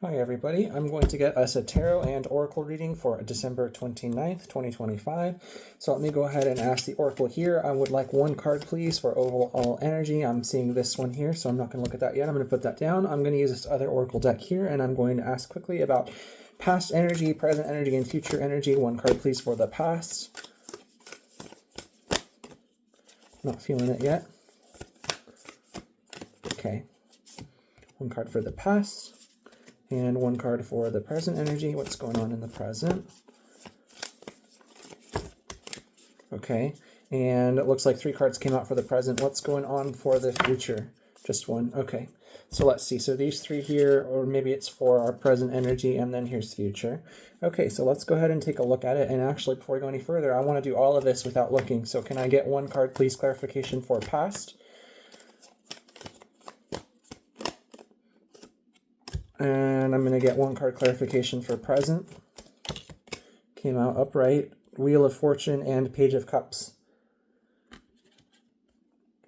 Hi everybody, I'm going to get us a tarot and oracle reading for December 29th, 2025. So let me go ahead and ask the oracle here. I would like one card please for overall energy. I'm seeing this one here, so I'm not going to look at that yet. I'm going to put that down. I'm going to use this other oracle deck here, and I'm going to ask quickly about past energy, present energy, and future energy. One card please for the past. Not feeling it yet. Okay. One card for the past. And one card for the present energy. What's going on in the present? Okay. And it looks like 3 cards came out for the present. What's going on for the future? Just one. Okay. So let's see. So these 3 here, or maybe it's for our present energy, and then here's future. Okay, so let's go ahead and take a look at it. And actually, before we go any further, I want to do all of this without looking. So can I get one card, please, clarification for past? And I'm going to get one card clarification for present. Came out upright. Wheel of Fortune and Page of Cups.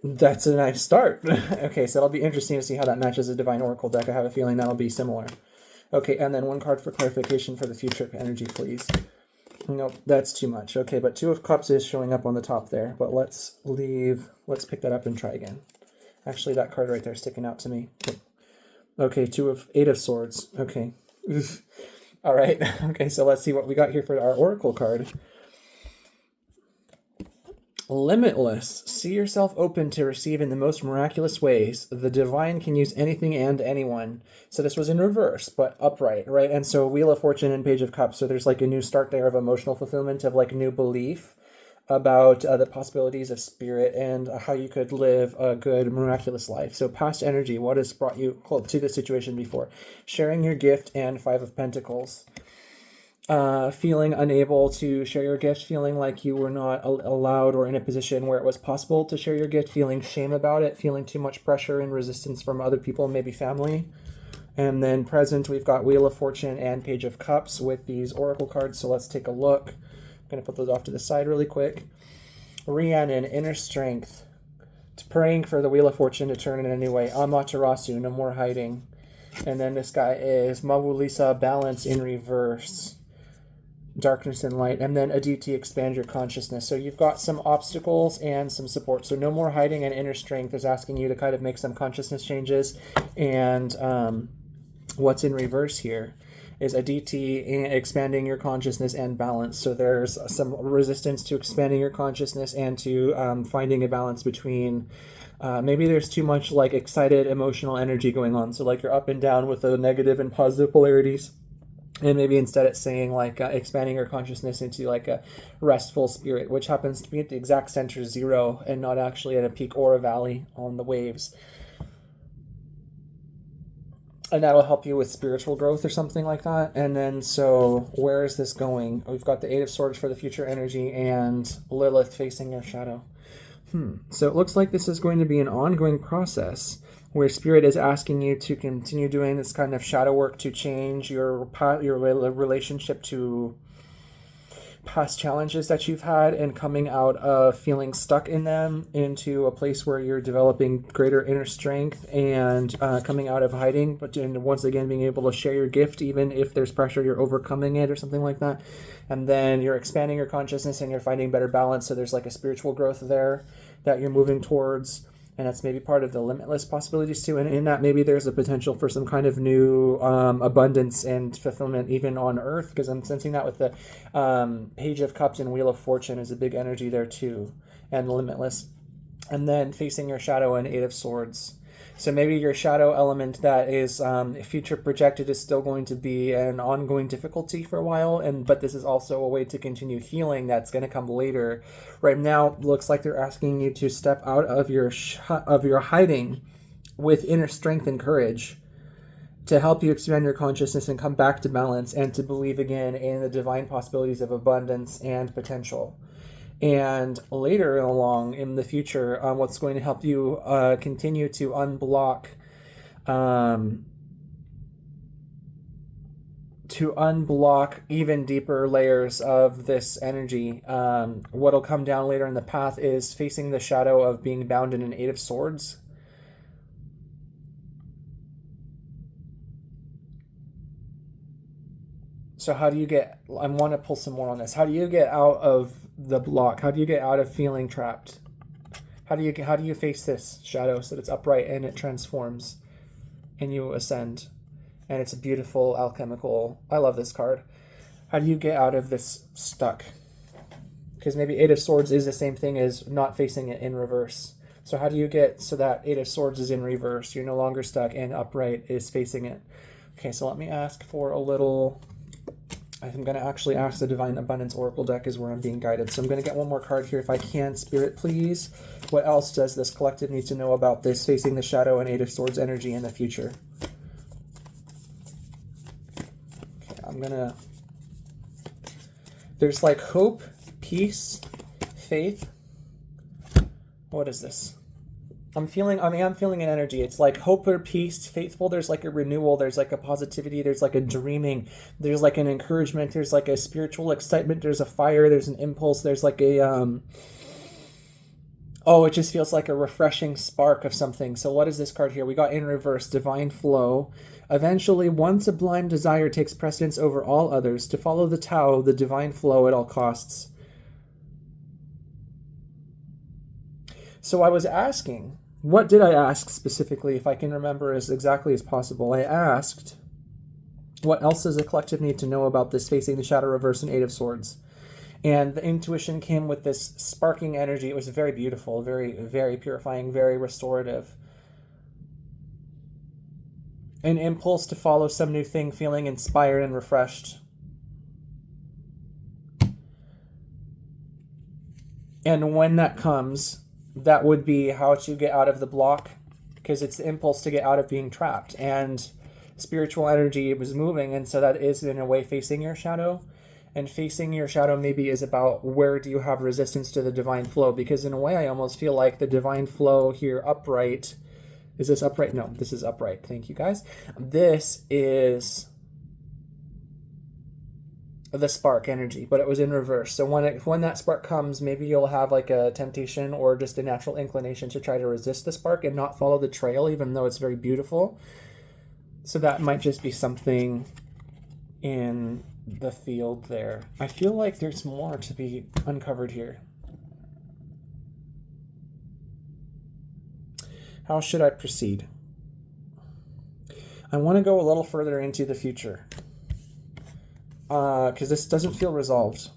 That's a nice start. Okay, so it'll be interesting to see how that matches a Divine Oracle deck. I have a feeling that'll be similar. Okay, and then one card for clarification for the future energy, please. Nope, that's too much. Okay, but 2 of Cups is showing up on the top there. But let's pick that up and try again. Actually, that card right there is sticking out to me. Okay, 8 of Swords. Okay. All right. Okay, so let's see what we got here for our Oracle card. Limitless. See yourself open to receive in the most miraculous ways. The divine can use anything and anyone. So this was in reverse, but upright, right? And so Wheel of Fortune and Page of Cups. So there's like a new start there of emotional fulfillment, of like new belief about the possibilities of spirit and how you could live a good, miraculous life. So past energy, what has brought you to this situation before? Sharing your gift and 5 of Pentacles. Feeling unable to share your gift, feeling like you were not allowed or in a position where it was possible to share your gift, feeling shame about it, feeling too much pressure and resistance from other people, maybe family. And then present, we've got Wheel of Fortune and Page of Cups with these oracle cards. So let's take a look. I'm going to put those off to the side really quick. Rhiannon, inner strength. Praying for the Wheel of Fortune to turn in any way. Amaterasu, no more hiding. And then this guy is Mawulisa, balance in reverse. Darkness and light. And then Aditi, expand your consciousness. So you've got some obstacles and some support. So no more hiding, and inner strength is asking you to kind of make some consciousness changes. And what's in reverse here is Aditi, expanding your consciousness and balance. So there's some resistance to expanding your consciousness and to finding a balance between maybe there's too much like excited emotional energy going on. So like you're up and down with the negative and positive polarities. And maybe instead it's saying like expanding your consciousness into like a restful spirit, which happens to be at the exact center 0 and not actually at a peak or a valley on the waves. And that'll help you with spiritual growth or something like that. And then, so where is this going? We've got the 8 of Swords for the future energy and Lilith facing your shadow. So it looks like this is going to be an ongoing process where Spirit is asking you to continue doing this kind of shadow work to change your relationship to past challenges that you've had, and coming out of feeling stuck in them into a place where you're developing greater inner strength and coming out of hiding, but once again being able to share your gift even if there's pressure, you're overcoming it or something like that. And then you're expanding your consciousness and you're finding better balance, so there's like a spiritual growth there that you're moving towards. And that's maybe part of the limitless possibilities too. And in that, maybe there's a potential for some kind of new abundance and fulfillment even on Earth, because I'm sensing that with the Page of Cups and Wheel of Fortune is a big energy there too, and limitless. And then facing your shadow and 8 of Swords. So maybe your shadow element that is future projected is still going to be an ongoing difficulty for a while, but this is also a way to continue healing that's going to come later. Right now, looks like they're asking you to step out of your hiding with inner strength and courage to help you expand your consciousness and come back to balance and to believe again in the divine possibilities of abundance and potential. And later along in the future, what's going to help you continue to unblock even deeper layers of this energy. What'll come down later in the path is facing the shadow of being bound in an 8 of Swords. So how do you get, I want to pull some more on this. How do you get out of the block? How do you get out of feeling trapped? How do you face this shadow so that it's upright and it transforms and you ascend? And it's a beautiful alchemical, I love this card. How do you get out of this stuck? Because maybe Eight of Swords is the same thing as not facing it in reverse. So how do you get so that Eight of Swords is in reverse? You're no longer stuck and upright is facing it. Okay, so let me ask for a little... I'm going to actually ask the Divine Abundance Oracle deck is where I'm being guided. So I'm going to get one more card here if I can. Spirit, please. What else does this collective need to know about this facing the shadow and Eight of Swords energy in the future? Okay, I'm going to... There's like hope, peace, faith. What is this? I'm feeling an energy. It's like hope or peace, faithful. There's like a renewal. There's like a positivity. There's like a dreaming. There's like an encouragement. There's like a spiritual excitement. There's a fire. There's an impulse. There's like a, oh, it just feels like a refreshing spark of something. So what is this card here? We got in reverse, divine flow. Eventually, one sublime desire takes precedence over all others to follow the Tao, the divine flow at all costs. So I was asking, what did I ask specifically, if I can remember as exactly as possible? I asked, what else does the collective need to know about this facing the shadow reverse and Eight of Swords? And the intuition came with this sparking energy. It was very beautiful, very, very purifying, very restorative. An impulse to follow some new thing, feeling inspired and refreshed. And when that comes... that would be how to get out of the block, because it's the impulse to get out of being trapped. And spiritual energy was moving, and so that is in a way facing your shadow. And facing your shadow maybe is about where do you have resistance to the divine flow, because in a way I almost feel like the divine flow here upright. Is this upright? No, this is upright. Thank you, guys. This is the spark energy, but it was in reverse. So when that spark comes, maybe you'll have like a temptation or just a natural inclination to try to resist the spark and not follow the trail, even though it's very beautiful. So that might just be something in the field there. I feel like there's more to be uncovered here. How should I proceed? I want to go a little further into the future. Because this doesn't feel resolved.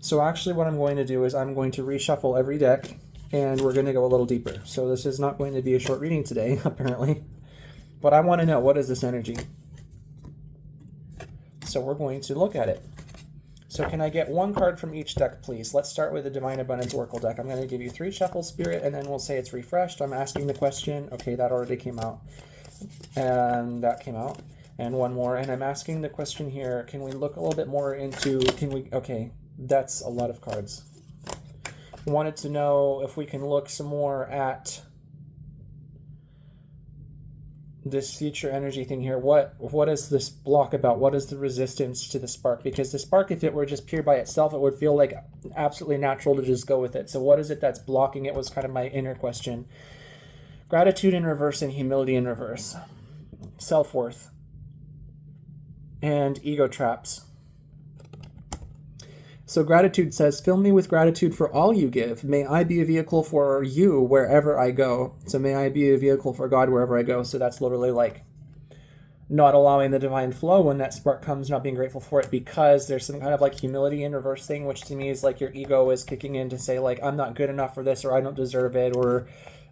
So actually what I'm going to do is I'm going to reshuffle every deck, and we're going to go a little deeper. So this is not going to be a short reading today, apparently. But I want to know, what is this energy? So we're going to look at it. So can I get one card from each deck, please? Let's start with the Divine Abundance Oracle deck. I'm going to give you 3 shuffles, Spirit, and then we'll say it's refreshed. I'm asking the question. Okay, that already came out. And that came out. And one more, and I'm asking the question here, can we look a little bit more into, okay, that's a lot of cards. Wanted to know if we can look some more at this future energy thing here. What is this block about? What is the resistance to the spark? Because the spark, if it were just pure by itself, it would feel like absolutely natural to just go with it. So what is it that's blocking it was kind of my inner question. Gratitude in reverse and humility in reverse. Self-worth. And ego traps. So gratitude says, fill me with gratitude for all you give. May I be a vehicle for you wherever I go. So may I be a vehicle for God wherever I go. So that's literally like not allowing the divine flow when that spark comes, not being grateful for it, because there's some kind of like humility in reverse thing, which to me is like your ego is kicking in to say like, I'm not good enough for this, or I don't deserve it, or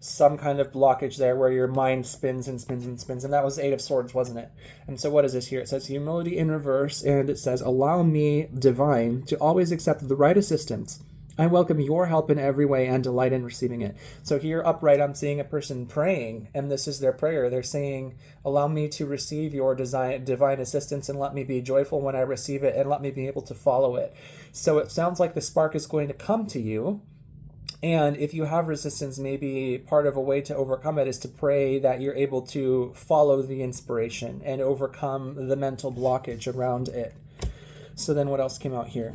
some kind of blockage there where your mind spins and spins and spins. And that was Eight of Swords, wasn't it? And so what is this here? It says humility in reverse, and it says, allow me, divine, to always accept the right assistance. I welcome your help in every way and delight in receiving it. So here upright, I'm seeing a person praying, and this is their prayer. They're saying, allow me to receive your divine assistance, and let me be joyful when I receive it, and let me be able to follow it. So it sounds like the spark is going to come to you. And if you have resistance, maybe part of a way to overcome it is to pray that you're able to follow the inspiration and overcome the mental blockage around it. So then what else came out here?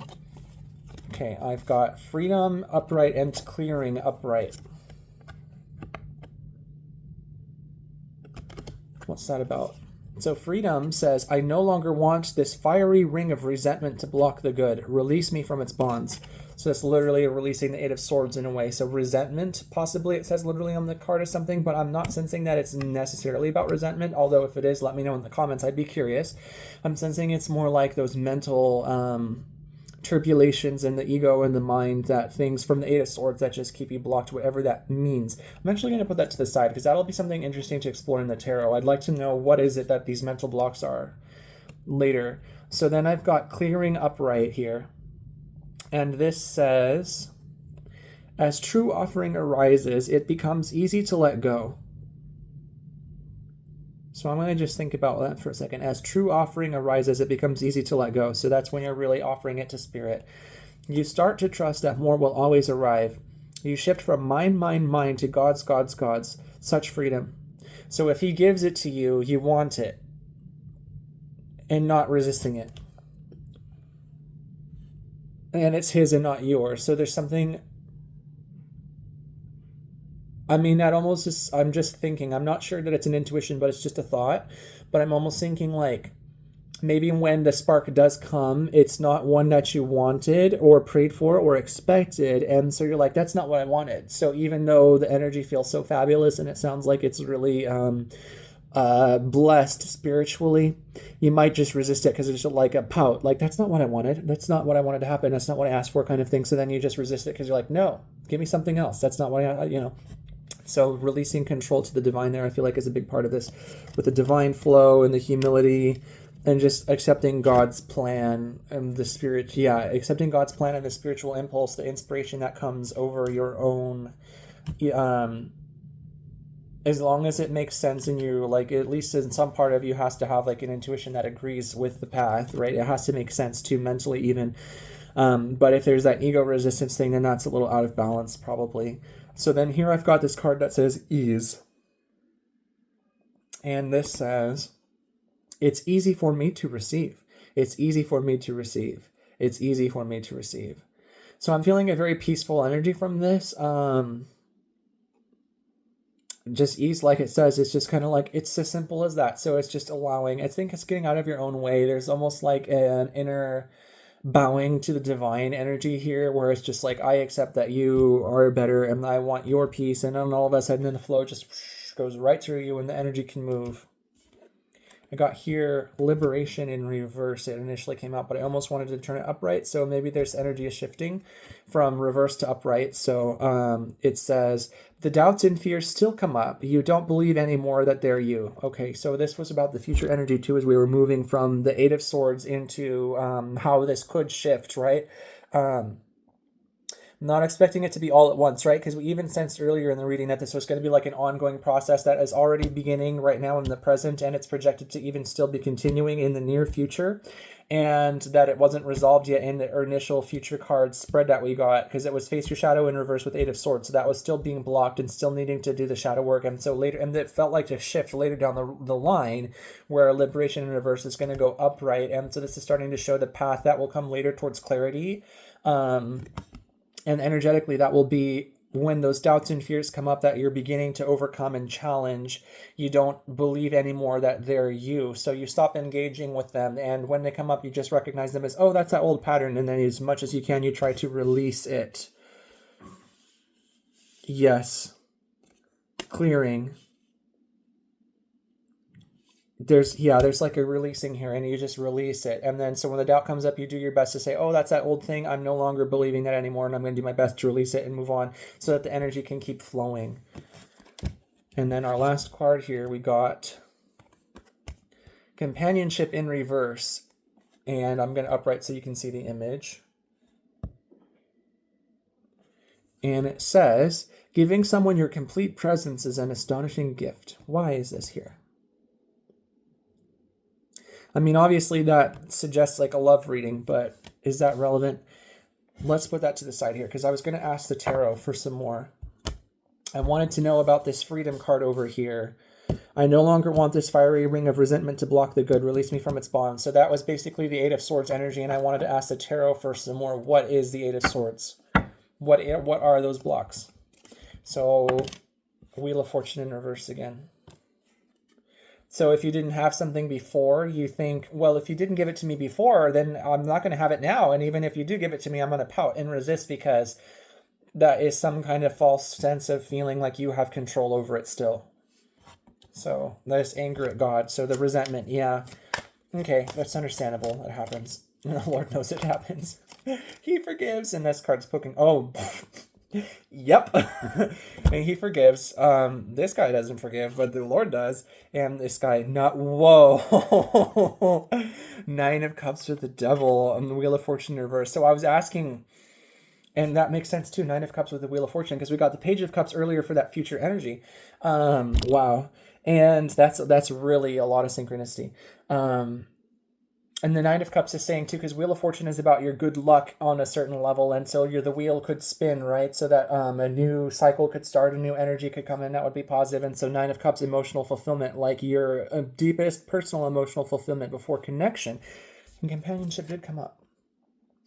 Okay, I've got freedom upright and clearing upright. What's that about? So freedom says, I no longer want this fiery ring of resentment to block the good. Release me from its bonds. So that's literally releasing the Eight of Swords in a way. So resentment, possibly it says literally on the card or something, but I'm not sensing that it's necessarily about resentment. Although if it is, let me know in the comments. I'd be curious. I'm sensing it's more like those mental turbulations in the ego and the mind, that things from the Eight of Swords that just keep you blocked, whatever that means. I'm actually going to put that to the side because that'll be something interesting to explore in the tarot. I'd like to know what is it that these mental blocks are later. So then I've got clearing upright here. And this says, as true offering arises, it becomes easy to let go. So I'm going to just think about that for a second. As true offering arises, it becomes easy to let go. So that's when you're really offering it to spirit. You start to trust that more will always arrive. You shift from mine to God's. Such freedom. So if he gives it to you, you want it and not resisting it. And it's his and not yours. So there's something... I mean, that almost is, I'm just thinking, I'm not sure that it's an intuition, but it's just a thought. But I'm almost thinking like, maybe when the spark does come, it's not one that you wanted or prayed for or expected. And so you're like, that's not what I wanted. So even though the energy feels so fabulous and it sounds like it's really blessed spiritually, you might just resist it because it's just like a pout. Like, that's not what I wanted. That's not what I wanted to happen. That's not what I asked for, kind of thing. So then you just resist it because you're like, no, give me something else. That's not what I. So releasing control to the divine there, I feel like, is a big part of this, with the divine flow and the humility and just accepting God's plan and the spirit. Yeah, accepting God's plan and the spiritual impulse, the inspiration that comes over your own, as long as it makes sense in you, like at least in some part of you has to have like an intuition that agrees with the path, right? It has to make sense too, mentally even. But if there's that ego resistance thing, then that's a little out of balance probably. So then here I've got this card that says ease. And this says, it's easy for me to receive. It's easy for me to receive. It's easy for me to receive. So I'm feeling a very peaceful energy from this. Just ease, like it says, it's just kind of like, it's as simple as that. So it's just allowing, I think it's getting out of your own way. There's almost like an inner bowing to the divine energy here, where it's just like, I accept that you are better and I want your peace, and then all of a sudden the flow just goes right through you and the energy can move. I got here liberation in reverse. It initially came out, but I almost wanted to turn it upright, so maybe there's energy shifting from reverse to upright. So it says, the doubts and fears still come up. You don't believe anymore that they're you. Okay, so this was about the future energy too, as we were moving from the Eight of Swords into how this could shift, right? Not expecting it to be all at once, right? Because we even sensed earlier in the reading that this was going to be like an ongoing process that is already beginning right now in the present, and it's projected to even still be continuing in the near future, and that it wasn't resolved yet in the initial future card spread that we got, because it was face your shadow in reverse with Eight of Swords, so that was still being blocked and still needing to do the shadow work. And so later, and it felt like a shift later down the line where liberation in reverse is going to go upright, and so this is starting to show the path that will come later towards clarity. And energetically, that will be when those doubts and fears come up that you're beginning to overcome and challenge. You don't believe anymore that they're you. So you stop engaging with them. And when they come up, you just recognize them as, oh, that's that old pattern. And then as much as you can, you try to release it. Yes. Clearing. There's like a releasing here, and you just release it. And then so when the doubt comes up, you do your best to say, oh, that's that old thing. I'm no longer believing that anymore, and I'm going to do my best to release it and move on so that the energy can keep flowing. And then our last card here, we got companionship in reverse. And I'm going to upright so you can see the image. And it says, giving someone your complete presence is an astonishing gift. Why is this here? I mean, obviously that suggests like a love reading, but is that relevant? Let's put that to the side here, because I was going to ask the tarot for some more. I wanted to know about this freedom card over here. I no longer want this fiery ring of resentment to block the good. Release me from its bonds. So that was basically the Eight of Swords energy, and I wanted to ask the tarot for some more. What is the Eight of Swords? What are those blocks? So Wheel of Fortune in reverse again. So if you didn't have something before, you think, well, if you didn't give it to me before, then I'm not going to have it now. And even if you do give it to me, I'm going to pout and resist because that is some kind of false sense of feeling like you have control over it still. So there's anger at God. So the resentment, yeah. Okay, that's understandable. It happens. The Lord knows it happens. He forgives, and this card's poking. Oh, yep. And he forgives. This guy doesn't forgive, but the Lord does. And this guy, not, whoa. 9 of Cups with the Devil on the Wheel of Fortune in reverse. So I was asking, and that makes sense too, 9 of Cups with the Wheel of Fortune, because we got the Page of Cups earlier for that future energy. Wow. And that's really a lot of synchronicity. And the 9 of Cups is saying too, because Wheel of Fortune is about your good luck on a certain level, and so the wheel could spin, right? So that a new cycle could start, a new energy could come in, that would be positive. And so 9 of Cups, emotional fulfillment, like your deepest personal emotional fulfillment before connection. And companionship did come up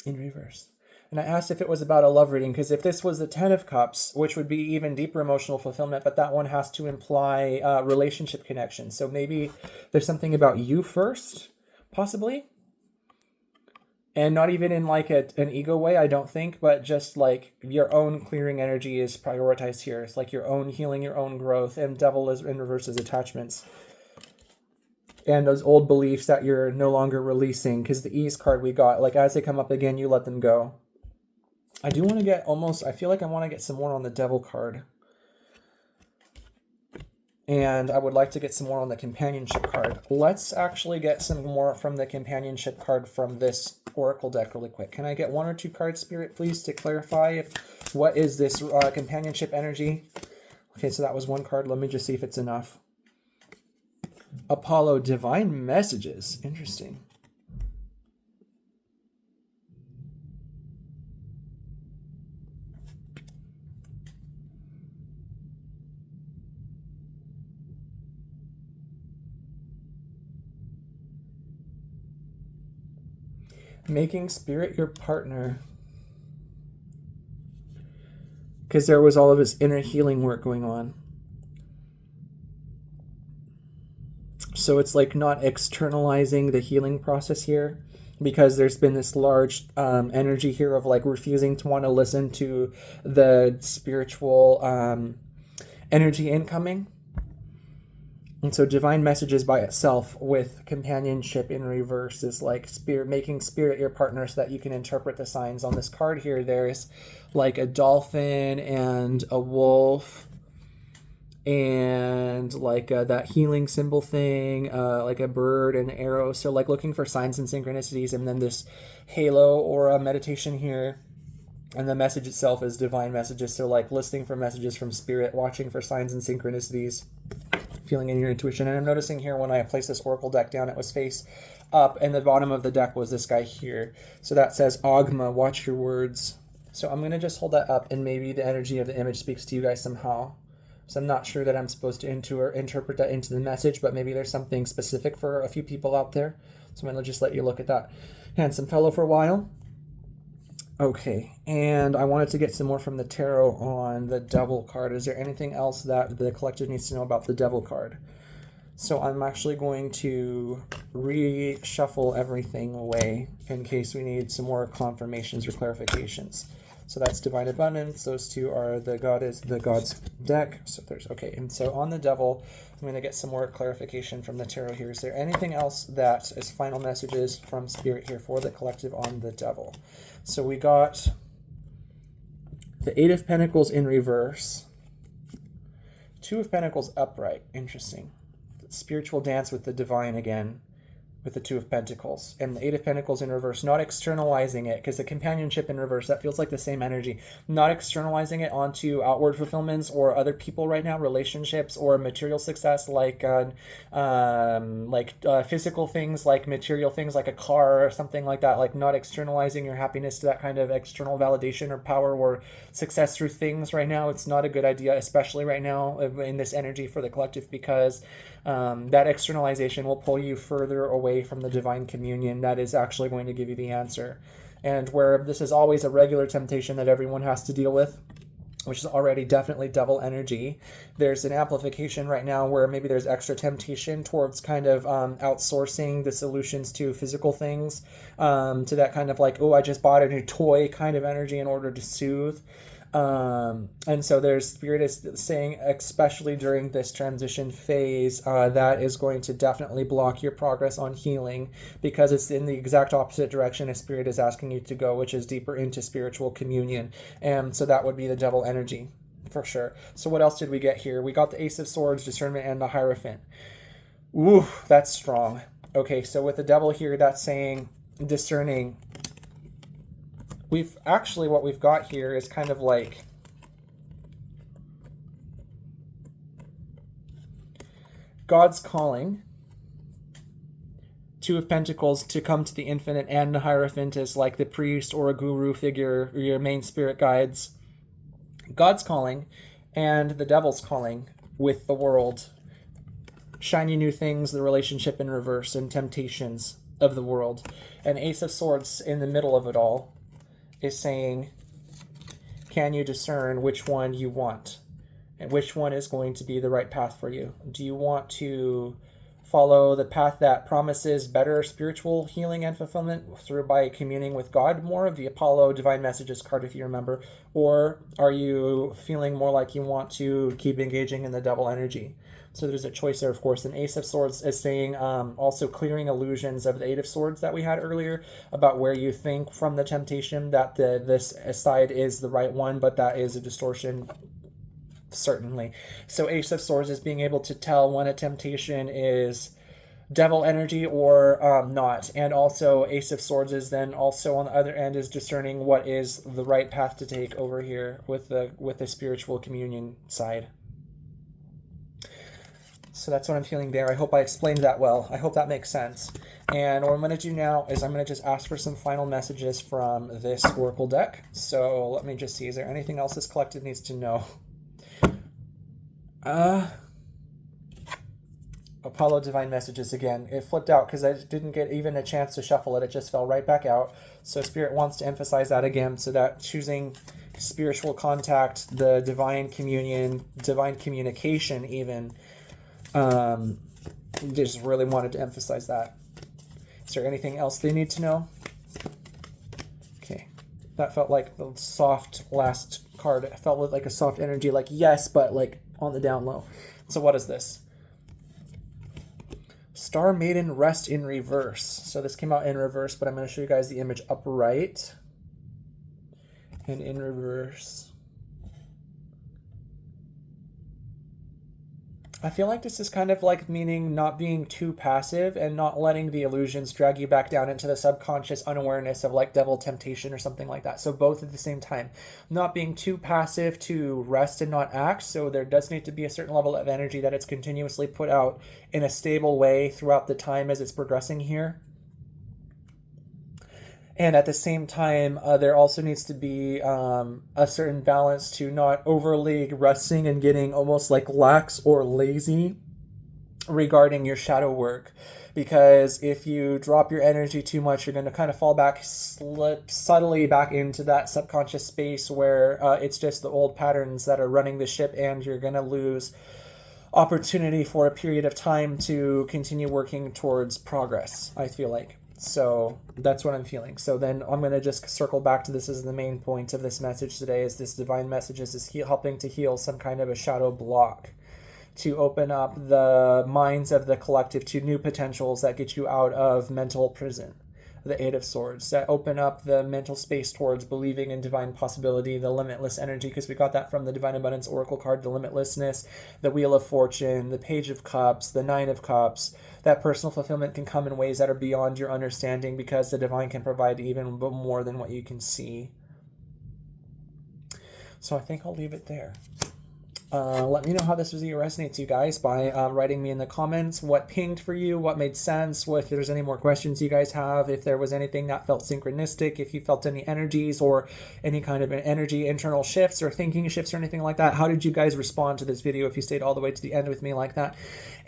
in reverse. And I asked if it was about a love reading, because if this was the 10 of Cups, which would be even deeper emotional fulfillment, but that one has to imply relationship connection. So maybe there's something about you first, possibly, and not even in like an ego way, I don't think, but just like your own clearing energy is prioritized here. It's like your own healing, your own growth, and Devil is in reverse as attachments and those old beliefs that you're no longer releasing, because the Ease card we got, like as they come up again, you let them go. I do want to get I feel like I want to get some more on the Devil card. And I would like to get some more on the companionship card. Let's actually get some more from the companionship card from this Oracle deck really quick. Can I get 1 or 2 cards, Spirit, please, to clarify what is this companionship energy? Okay, so that was 1 card. Let me just see if it's enough. Apollo, divine messages. Interesting. Making Spirit your partner. Because there was all of his inner healing work going on. So it's like not externalizing the healing process here, because there's been this large energy here of like refusing to want to listen to the spiritual energy incoming. And so divine messages by itself with companionship in reverse is like making Spirit your partner so that you can interpret the signs. On this card here, there's like a dolphin and a wolf and like that healing symbol thing, like a bird and an arrow. So like looking for signs and synchronicities, and then this halo or a meditation here. And the message itself is divine messages. So like listening for messages from Spirit, watching for signs and synchronicities, feeling in your intuition. And I'm noticing here when I placed this Oracle deck down, it was face up, and the bottom of the deck was this guy here. So that says Agma, watch your words. So I'm going to just hold that up, and maybe the energy of the image speaks to you guys somehow. So I'm not sure that I'm supposed to interpret that into the message, but maybe there's something specific for a few people out there. So I'm going to just let you look at that handsome fellow for a while. Okay, and I wanted to get some more from the tarot on the Devil card. Is there anything else that the collective needs to know about the Devil card? So I'm actually going to reshuffle everything away in case we need some more confirmations or clarifications. So that's Divine Abundance. Those two are the God's deck. So there's, okay, and so on the Devil, I'm going to get some more clarification from the tarot here. Is there anything else that is final messages from Spirit here for the collective on the Devil? So we got the 8 of Pentacles in reverse, 2 of Pentacles upright. Interesting. Spiritual dance with the divine again, with the 2 of Pentacles, and the 8 of Pentacles in reverse, not externalizing it, because the companionship in reverse, that feels like the same energy, not externalizing it onto outward fulfillments or other people right now, relationships or material success, like physical things, like material things, like a car or something like that, like not externalizing your happiness to that kind of external validation or power or success through things right now. It's not a good idea, especially right now in this energy for the collective, because that externalization will pull you further away from the divine communion that is actually going to give you the answer. And where this is always a regular temptation that everyone has to deal with, which is already definitely devil energy. There's an amplification right now where maybe there's extra temptation towards kind of outsourcing the solutions to physical things, to that kind of like, oh, I just bought a new toy kind of energy in order to soothe. And so there's spirit is saying, especially during this transition phase, that is going to definitely block your progress on healing, because it's in the exact opposite direction as spirit is asking you to go, which is deeper into spiritual communion. And so that would be the devil energy for sure. So what else did we get here? We got the Ace of Swords, discernment, and the Hierophant. Ooh, that's strong. Okay, so with the devil here, that's saying discerning. We've actually, what we've got here is kind of like God's calling, Two of Pentacles, to come to the infinite, and the Hierophant is like the priest or a guru figure, or your main spirit guides. God's calling and the devil's calling with the world. Shiny new things, the relationship in reverse, and temptations of the world. And Ace of Swords in the middle of it all is saying, can you discern which one you want and which one is going to be the right path for you? Do you want to follow the path that promises better spiritual healing and fulfillment through by communing with God more, the Apollo Divine Messages card, if you remember, or are you feeling more like you want to keep engaging in the devil energy? So there's a choice there, of course. And Ace of Swords is saying also clearing illusions of the Eight of Swords that we had earlier, about where you think from the temptation that this side is the right one, but that is a distortion, certainly. So Ace of Swords is being able to tell when a temptation is devil energy or not. And also Ace of Swords is then also on the other end is discerning what is the right path to take over here with the spiritual communion side. So that's what I'm feeling there. I hope I explained that well. I hope that makes sense. And what I'm going to do now is I'm going to just ask for some final messages from this Oracle deck. So let me just see. Is there anything else this collective needs to know? Apollo Divine Messages again. It flipped out because I didn't get even a chance to shuffle it. It just fell right back out. So Spirit wants to emphasize that again. So that choosing spiritual contact, the divine communion, divine communication even, just really wanted to emphasize that. Is there anything else they need to know? Okay. That felt like the soft last card. It felt with like a soft energy, like yes, but like on the down low. So what is this? Star Maiden Rest in reverse. So this came out in reverse, but I'm going to show you guys the image upright and in reverse. I feel like this is kind of like meaning not being too passive and not letting the illusions drag you back down into the subconscious unawareness of like devil temptation or something like that. So both at the same time, not being too passive to rest and not act. So there does need to be a certain level of energy that it's continuously put out in a stable way throughout the time as it's progressing here. And at the same time, there also needs to be a certain balance to not overly resting and getting almost like lax or lazy regarding your shadow work. Because if you drop your energy too much, you're going to kind of fall back, slip subtly back into that subconscious space where it's just the old patterns that are running the ship, and you're going to lose opportunity for a period of time to continue working towards progress, I feel like. So that's what I'm feeling. So then I'm going to just circle back to this as the main point of this message today, is this divine message is helping to heal some kind of a shadow block, to open up the minds of the collective to new potentials that get you out of mental prison. The Eight of Swords, that open up the mental space towards believing in divine possibility, the limitless energy, because we got that from the Divine Abundance Oracle card, the limitlessness, the Wheel of Fortune, the Page of Cups, the Nine of Cups. That personal fulfillment can come in ways that are beyond your understanding, because the divine can provide even more than what you can see. So I think I'll leave it there. Let me know how this video resonates, you guys, by writing me in the comments what pinged for you, what made sense, if there's any more questions you guys have, if there was anything that felt synchronistic, if you felt any energies or any kind of energy internal shifts or thinking shifts or anything like that. How did you guys respond to this video if you stayed all the way to the end with me like that?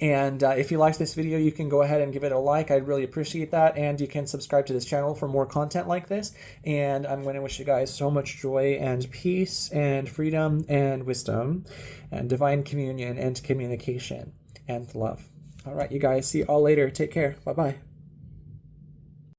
And if you liked this video, you can go ahead and give it a like. I'd really appreciate that. And you can subscribe to this channel for more content like this. And I'm going to wish you guys so much joy and peace and freedom and wisdom and divine communion and communication and love. All right, you guys, see you all later. Take care. Bye-bye.